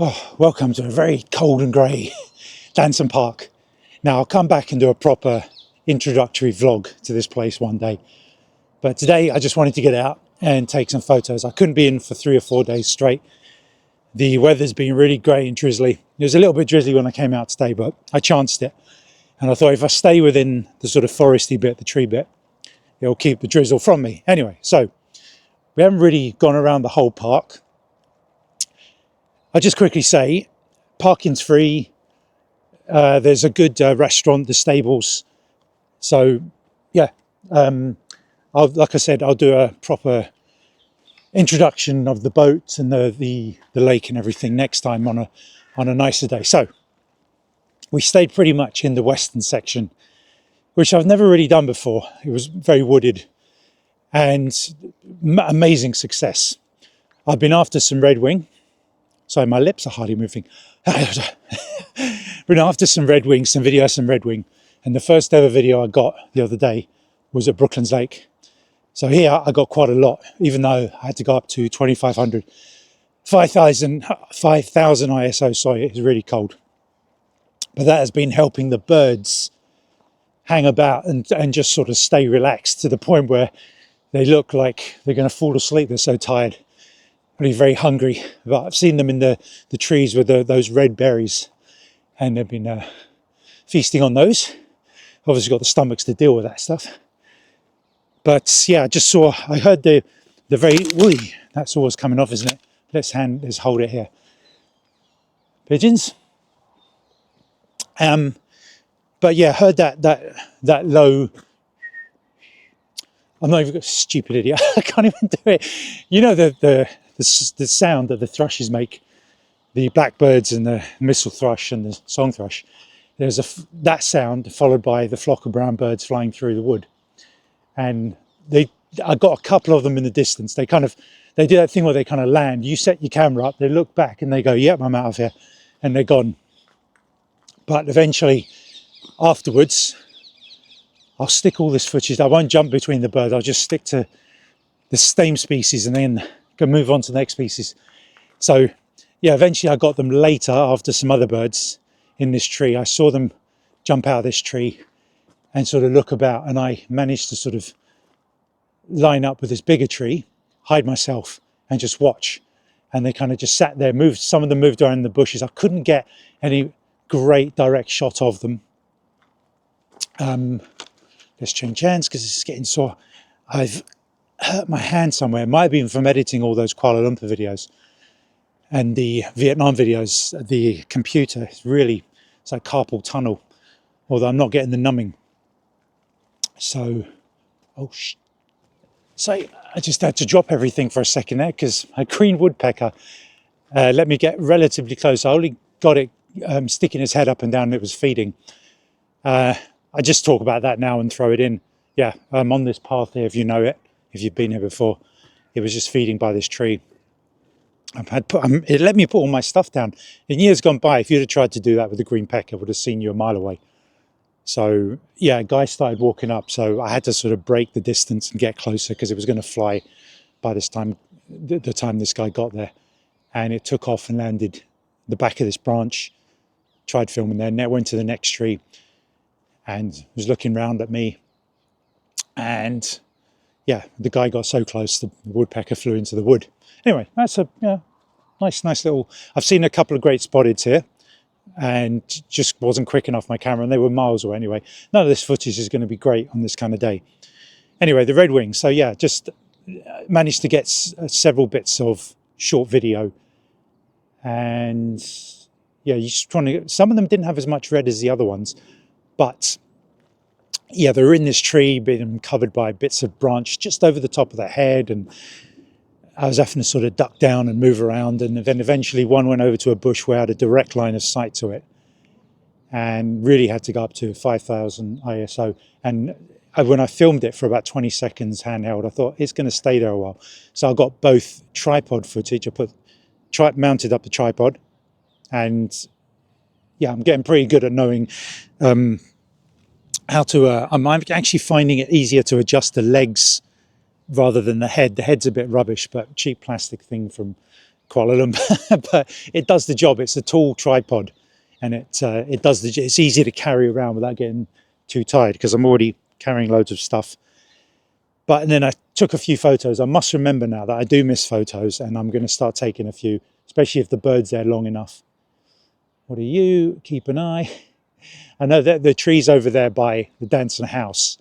Oh, welcome to a very cold and grey Danson Park. Now, I'll come back and do a proper introductory vlog to this place one day. But today, I just wanted to get out and take some photos. I couldn't be in for 3 or 4 days straight. The weather's been really grey and drizzly. It was a little bit drizzly when I came out today, but I chanced it. And I thought if I stay within the sort of foresty bit, the tree bit, it'll keep the drizzle from me. Anyway, so we haven't really gone around the whole park. I'll just quickly say, parking's free. There's a good restaurant, the stables. So, yeah, like I said, I'll do a proper introduction of the boat and the lake and everything next time on a nicer day. So, we stayed pretty much in the western section, which I've never really done before. It was very wooded and amazing success. I've been after some Redwing. Sorry, my lips are hardly moving. Been after some Redwing, some videos of some Redwing. And the first ever video I got the other day was at Brooklands Lake. So here I got quite a lot, even though I had to go up to 2,500, 5,000 ISO, sorry, it was really cold. But that has been helping the birds hang about and just sort of stay relaxed to the point where they look like they're going to fall asleep. They're so tired. Really very hungry, but I've seen them in the trees with those red berries, and they've been feasting on those. Obviously got the stomachs to deal with that stuff. But yeah, I heard the very, that's always coming off, isn't it? Let's hold it here. Pigeons. But yeah, heard that low. I'm not even a stupid idiot. I can't even do it. You know the sound that the thrushes make, the blackbirds and the missel thrush and the song thrush. There's that sound followed by the flock of brown birds flying through the wood, and I got a couple of them in the distance. They do that thing where they kind of land. You set your camera up, they look back and they go, "Yep, I'm out of here," and they're gone. But eventually, afterwards, I'll stick all this footage. I won't jump between the birds. I'll just stick to the same species and then move on to the next species. So yeah, eventually I got them later after some other birds in this tree. I saw them jump out of this tree and sort of look about, and I managed to sort of line up with this bigger tree, hide myself and just watch. And they kind of just sat there, some of them moved around the bushes. I couldn't get any great direct shot of them. Let's change hands because it's getting sore. I've hurt my hand somewhere. It might have been from editing all those Kuala Lumpur videos and the Vietnam videos. The computer is really, it's like carpal tunnel, although I'm not getting the numbing. So, so I just had to drop everything for a second there because a green woodpecker let me get relatively close. I only got it sticking its head up and down and it was feeding. I just talk about that now and throw it in. Yeah, I'm on this path here, if you know it. If you've been here before, it was just feeding by this tree. It let me put all my stuff down. In years gone by, if you'd have tried to do that with the green pecker, I would have seen you a mile away. So yeah, a guy started walking up, so I had to sort of break the distance and get closer because it was going to fly by this time, the time this guy got there. And it took off and landed the back of this branch, tried filming there, and went to the next tree and was looking round at me. And yeah, the guy got so close, the woodpecker flew into the wood. Anyway, that's a nice little... I've seen a couple of great spotteds here and just wasn't quick enough my camera, and they were miles away anyway. None of this footage is going to be great on this kind of day. Anyway, the Redwing. So yeah, just managed to get several bits of short video. And yeah, you're just trying to... Some of them didn't have as much red as the other ones, but... yeah, they were in this tree, being covered by bits of branch just over the top of their head, and I was having to sort of duck down and move around, and then eventually one went over to a bush where I had a direct line of sight to it, and really had to go up to 5,000 ISO. And when I filmed it for about 20 seconds handheld, I thought it's going to stay there a while. So I got both tripod footage. I mounted up the tripod, and yeah, I'm getting pretty good at knowing how to, I'm actually finding it easier to adjust the legs rather than the head. The head's a bit rubbish, but cheap plastic thing from Kuala Lumpur, but it does the job. It's a tall tripod, and it does the. It's easy to carry around without getting too tired because I'm already carrying loads of stuff. But and then I took a few photos. I must remember now that I do miss photos, and I'm going to start taking a few, especially if the bird's there long enough. What are you? Keep an eye. I know that the trees over there by the Danson house.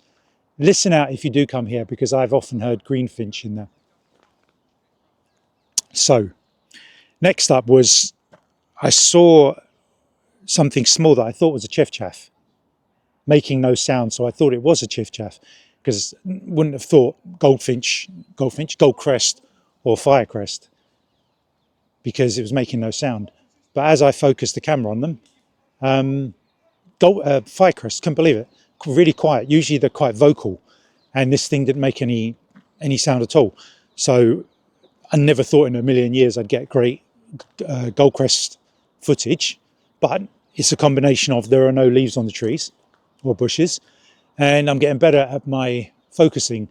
Listen out if you do come here, because I've often heard greenfinch in there. So next up was, I saw something small that I thought was a chiffchaff, making no sound. So I thought it was a chiffchaff, because wouldn't have thought Goldcrest or Firecrest, because it was making no sound. But as I focused the camera on them, Firecrest, couldn't believe it, really quiet. Usually they're quite vocal, and this thing didn't make any sound at all. So I never thought in a million years I'd get great Goldcrest footage, but it's a combination of there are no leaves on the trees or bushes, and I'm getting better at my focusing,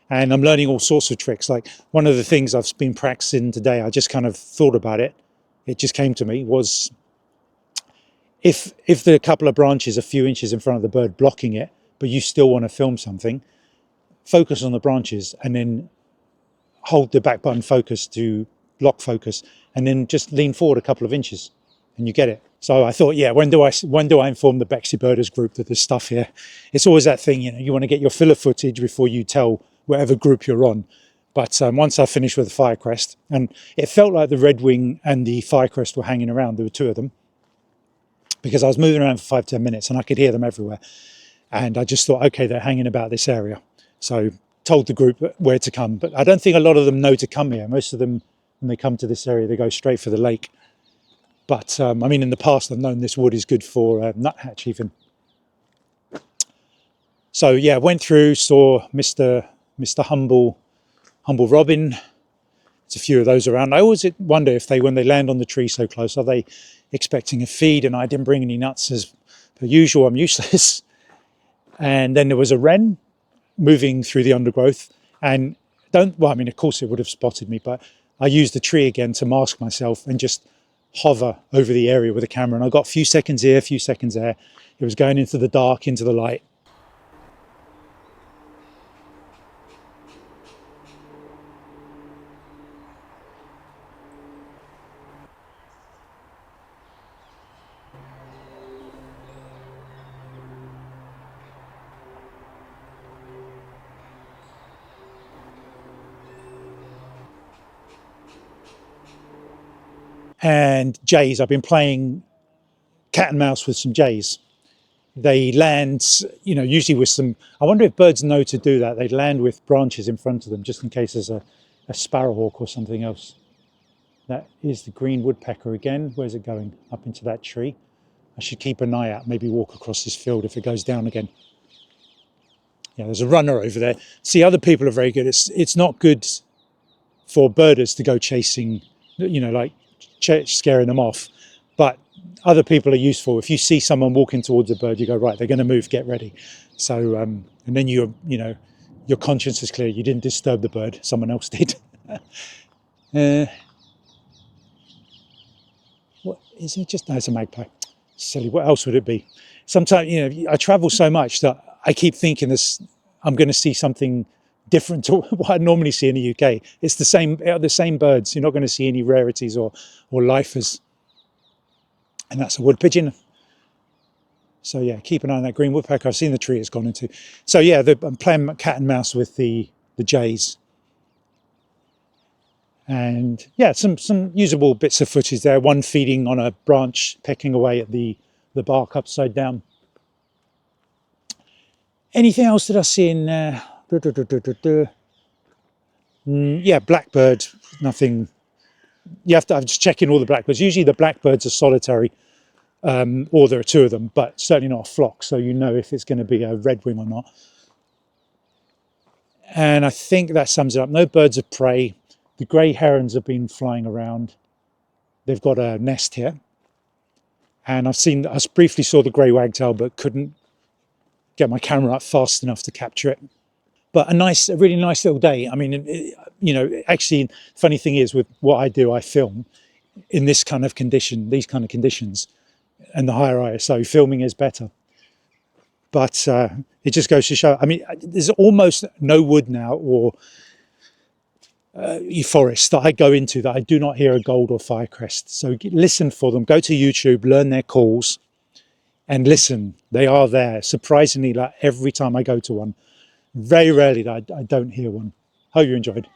and I'm learning all sorts of tricks. Like one of the things I've been practicing today, I just kind of thought about it, it just came to me, was if there are a couple of branches a few inches in front of the bird blocking it, but you still want to film something, focus on the branches and then hold the back button focus to block focus, and then just lean forward a couple of inches and you get it. So I thought, yeah, when do I inform the Bexley birders group that there's stuff here? It's always that thing, you want to get your filler footage before you tell whatever group you're on. But once I finished with the Firecrest, and it felt like the Redwing and the Firecrest were hanging around, there were two of them, because I was moving around for 5-10 minutes and I could hear them everywhere. And I just thought, okay, they're hanging about this area. So told the group where to come, but I don't think a lot of them know to come here. Most of them, when they come to this area, they go straight for the lake. But I mean, in the past, I've known this wood is good for nuthatch even. So yeah, went through, saw Mr. Humble Robin. There's a few of those around. I always wonder if when they land on the tree so close, are they expecting a feed? And I didn't bring any nuts as per usual. I'm useless. And then there was a wren moving through the undergrowth, and I mean, of course it would have spotted me, but I used the tree again to mask myself and just hover over the area with the camera. And I got a few seconds here, a few seconds there. It was going into the dark, into the light. And jays, I've been playing cat and mouse with some jays. They land, usually with some, I wonder if birds know to do that. They land with branches in front of them, just in case there's a sparrowhawk or something else. That is the green woodpecker again. Where's it going? Up into that tree. I should keep an eye out, maybe walk across this field if it goes down again. Yeah, there's a runner over there. See, other people are very good. It's not good for birders to go chasing, like scaring them off. But other people are useful. If you see someone walking towards a bird, you go, right, they're going to move, get ready. So, and then your conscience is clear. You didn't disturb the bird, someone else did. What is it? Just, no, it's a magpie. Silly, what else would it be? Sometimes, I travel so much that I keep thinking I'm going to see something different to what I normally see in the UK. It's the same birds. You're not going to see any rarities or lifers. And that's a wood pigeon. So yeah, keep an eye on that green woodpecker. I've seen the tree it's gone into. So yeah, I'm playing cat and mouse with the jays. And yeah, some usable bits of footage there. One feeding on a branch, pecking away at the bark upside down. Anything else that I see in there? Yeah, blackbird, nothing. I'm just checking all the blackbirds. Usually the blackbirds are solitary, or there are two of them, but certainly not a flock. So you know if it's going to be a redwing or not. And I think that sums it up. No birds of prey. The grey herons have been flying around. They've got a nest here. And I briefly saw the grey wagtail, but couldn't get my camera up fast enough to capture it. But a really nice little day. I mean, you know, actually, funny thing is with what I do, I film in this kind of condition, these kind of conditions, and the higher ISO filming is better. But it just goes to show. I mean, there's almost no wood now or forest that I go into that I do not hear a gold or firecrest. So listen for them. Go to YouTube, learn their calls, and listen. They are there. Surprisingly, like every time I go to one, very rarely that I don't hear one. Hope you enjoyed.